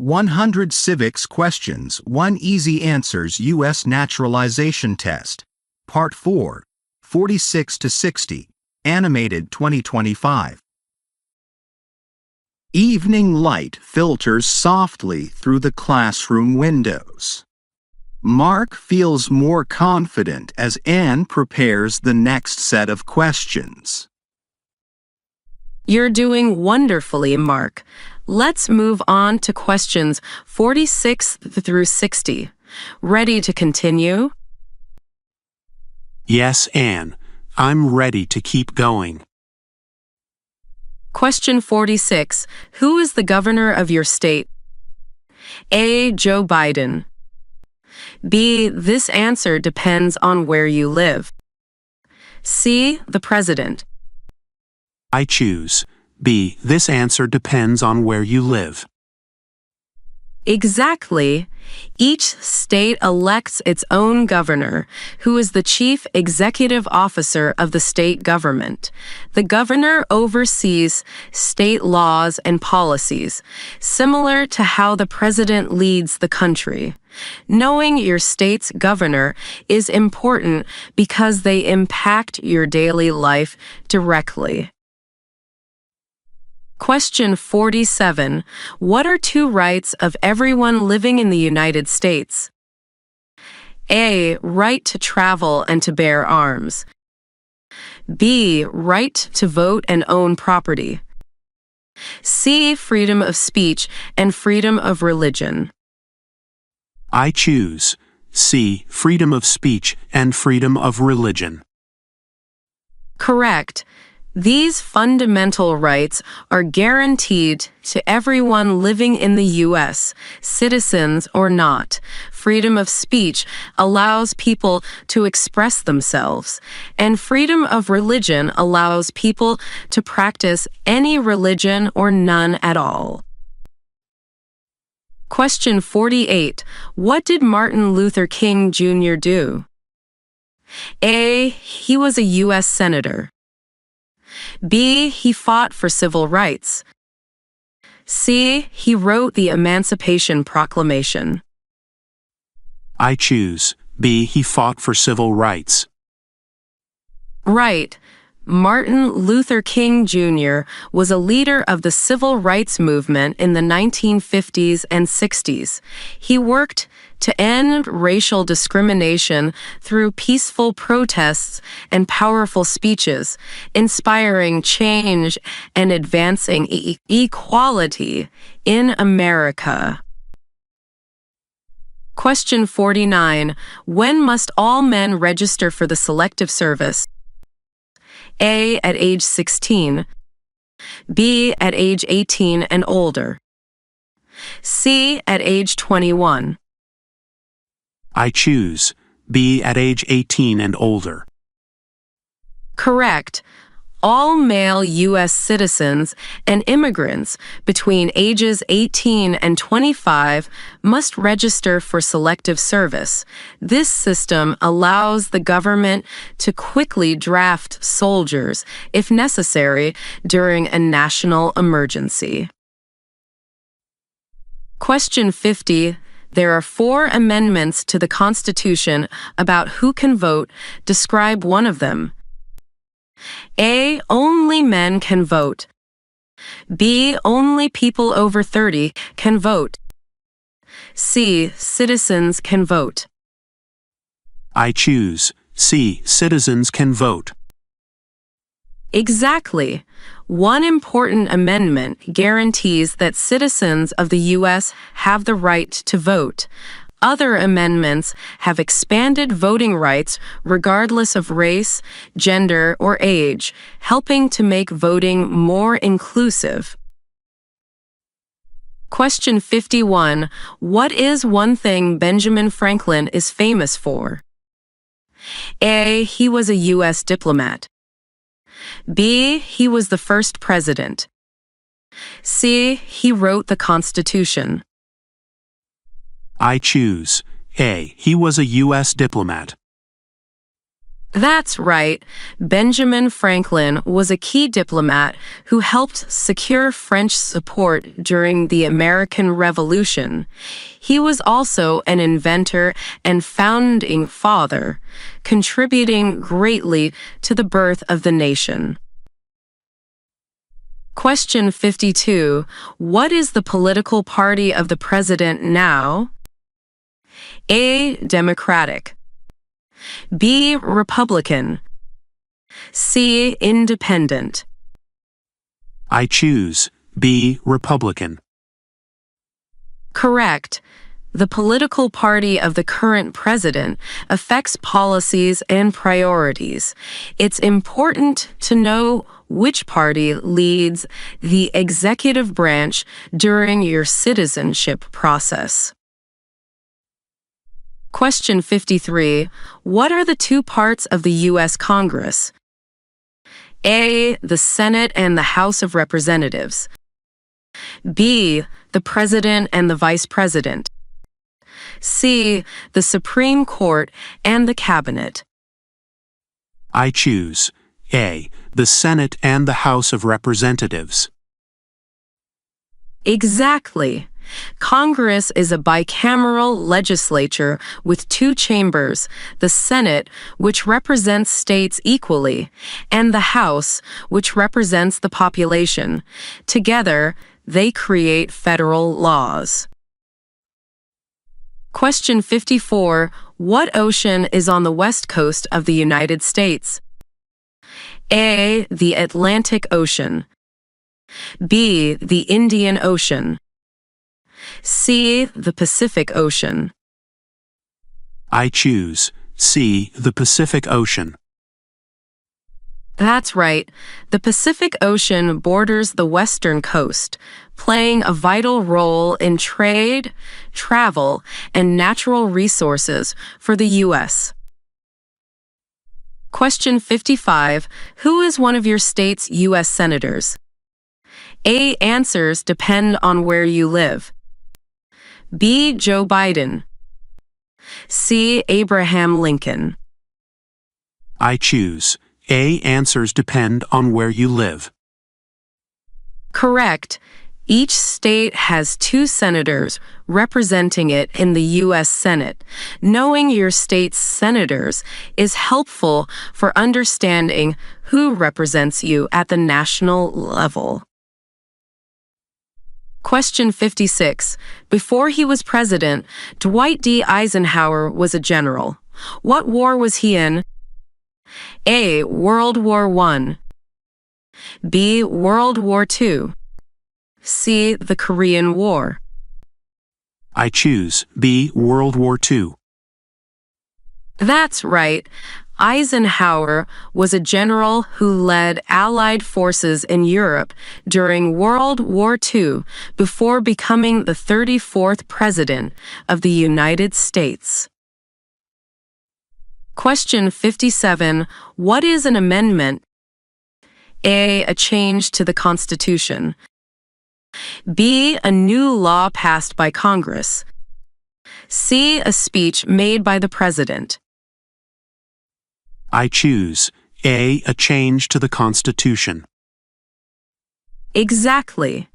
100 Civics Questions, 1 Easy Answers U.S. Naturalization Test. Part 4, 46 to 60, Animated 2025. Evening light filters softly through the classroom windows. Mark feels more confident as Anne prepares the next set of questions. You're doing wonderfully, Mark. Let's move on to questions 46 through 60. Ready to continue? Yes, Anne. I'm ready to keep going. Question 46. Who is the governor of your state? A. Joe Biden. B. This answer depends on where you live. C. The president. I choose B. This answer depends on where you live. Exactly. Each state elects its own governor, who is the chief executive officer of the state government. The governor oversees state laws and policies, similar to how the president leads the country. Knowing your state's governor is important because they impact your daily life directly. Question 47. What are 2 rights of everyone living in the United States? A. Right to travel and to bear arms. B. Right to vote and own property. C. Freedom of speech and freedom of religion. I choose C. Freedom of speech and freedom of religion. Correct. These fundamental rights are guaranteed to everyone living in the U.S., citizens or not. Freedom of speech allows people to express themselves, and freedom of religion allows people to practice any religion or none at all. Question 48. What did Martin Luther King Jr. do? A. He was a U.S. Senator. B. He fought for civil rights. C. He wrote the Emancipation Proclamation. I choose B. He fought for civil rights. Right. Martin Luther King Jr. was a leader of the civil rights movement in the 1950s and 60s. He worked to end racial discrimination through peaceful protests and powerful speeches, inspiring change and advancing equality in America. Question 49. When must all men register for the Selective Service? A. At age 16. B. At age 18 and older. C. At age 21. I choose B. At age 18 and older. Correct. All male U.S. citizens and immigrants between ages 18 and 25 must register for selective service. This system allows the government to quickly draft soldiers, if necessary, during a national emergency. Question 50. There are 4 amendments to the Constitution about who can vote. Describe one of them. A. Only men can vote. B. Only people over 30 can vote. C. Citizens can vote. I choose C. Citizens can vote. Exactly. One important amendment guarantees that citizens of the U.S. have the right to vote. Other amendments have expanded voting rights regardless of race, gender, or age, helping to make voting more inclusive. Question 51. What is one thing Benjamin Franklin is famous for? A. He was a U.S. diplomat. B. He was the first president. C. He wrote the Constitution. I choose A. He was a U.S. diplomat. That's right. Benjamin Franklin was a key diplomat who helped secure French support during the American Revolution. He was also an inventor and founding father, contributing greatly to the birth of the nation. Question 52. What is the political party of the president now? A. Democratic. B. Republican. C. Independent. I choose B. Republican. Correct. The political party of the current president affects policies and priorities. It's important to know which party leads the executive branch during your citizenship process. Question 53. What are the two parts of the U.S. Congress? A. The Senate and the House of Representatives. B. The President and the Vice President. C. The Supreme Court and the Cabinet. I choose A. The Senate and the House of Representatives. Exactly. Congress is a bicameral legislature with two chambers, the Senate, which represents states equally, and the House, which represents the population. Together, they create federal laws. Question 54. What ocean is on the west coast of the United States? A. The Atlantic Ocean. B. The Indian Ocean. C. The Pacific Ocean. I choose C. The Pacific Ocean. That's right. The Pacific Ocean borders the western coast, playing a vital role in trade, travel, and natural resources for the U.S. Question 55. Who is one of your state's U.S. senators? A. Answers depend on where you live. B. Joe Biden. C. Abraham Lincoln. I choose A. Answers depend on where you live. Correct. Each state has two senators representing it in the U.S. Senate. Knowing your state's senators is helpful for understanding who represents you at the national level. Question 56. Before he was president, Dwight D. Eisenhower was a general. What war was he in? A. World War I. B. World War II. C. The Korean War. I choose B. World War II. That's right. Eisenhower was a general who led Allied forces in Europe during World War II before becoming the 34th President of the United States. Question 57. What is an amendment? A. A change to the Constitution. B. A new law passed by Congress. C. A speech made by the President. I choose A. A change to the Constitution. Exactly.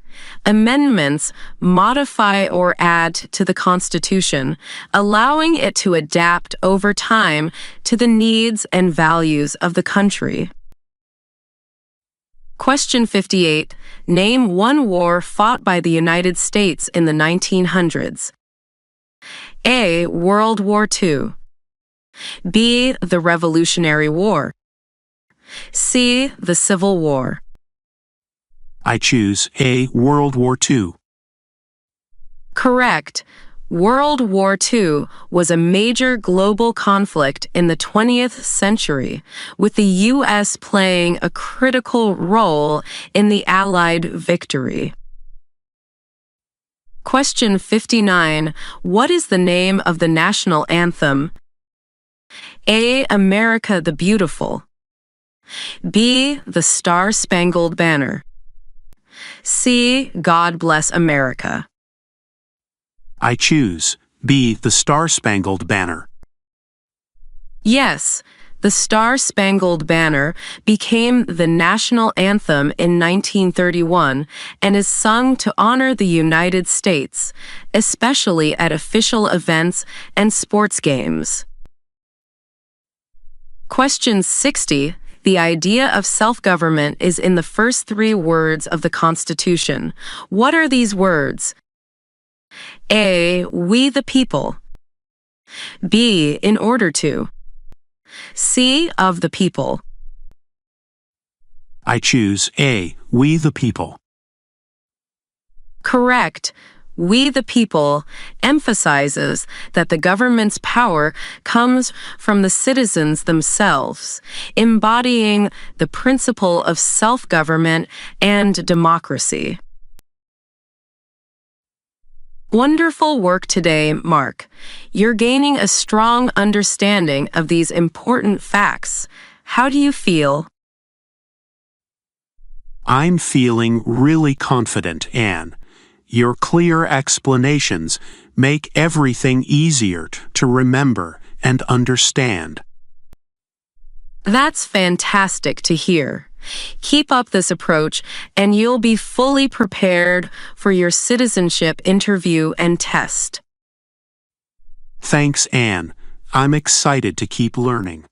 Amendments modify or add to the Constitution, allowing it to adapt over time to the needs and values of the country. Question 58. Name one war fought by the United States in the 1900s. A. World War II. B. The Revolutionary War. C. The Civil War. I choose A. World War II. Correct. World War II was a major global conflict in the 20th century, with the U.S. playing a critical role in the Allied victory. Question 59. What is the name of the national anthem? A. America the Beautiful. B. The Star-Spangled Banner. C. God Bless America. I choose B. The Star-Spangled Banner. Yes, The Star-Spangled Banner became the national anthem in 1931 and is sung to honor the United States, especially at official events and sports games. Question 60. The idea of self-government is in the first three words of the Constitution. What are these words? A. We the people. B. In order to. C. Of the people. I choose A. We the people. Correct. We the people emphasizes that the government's power comes from the citizens themselves, embodying the principle of self-government and democracy. Wonderful work today, Mark. You're gaining a strong understanding of these important facts. How do you feel? I'm feeling really confident, Anne. Your clear explanations make everything easier to remember and understand. That's fantastic to hear. Keep up this approach, and you'll be fully prepared for your citizenship interview and test. Thanks, Anne. I'm excited to keep learning.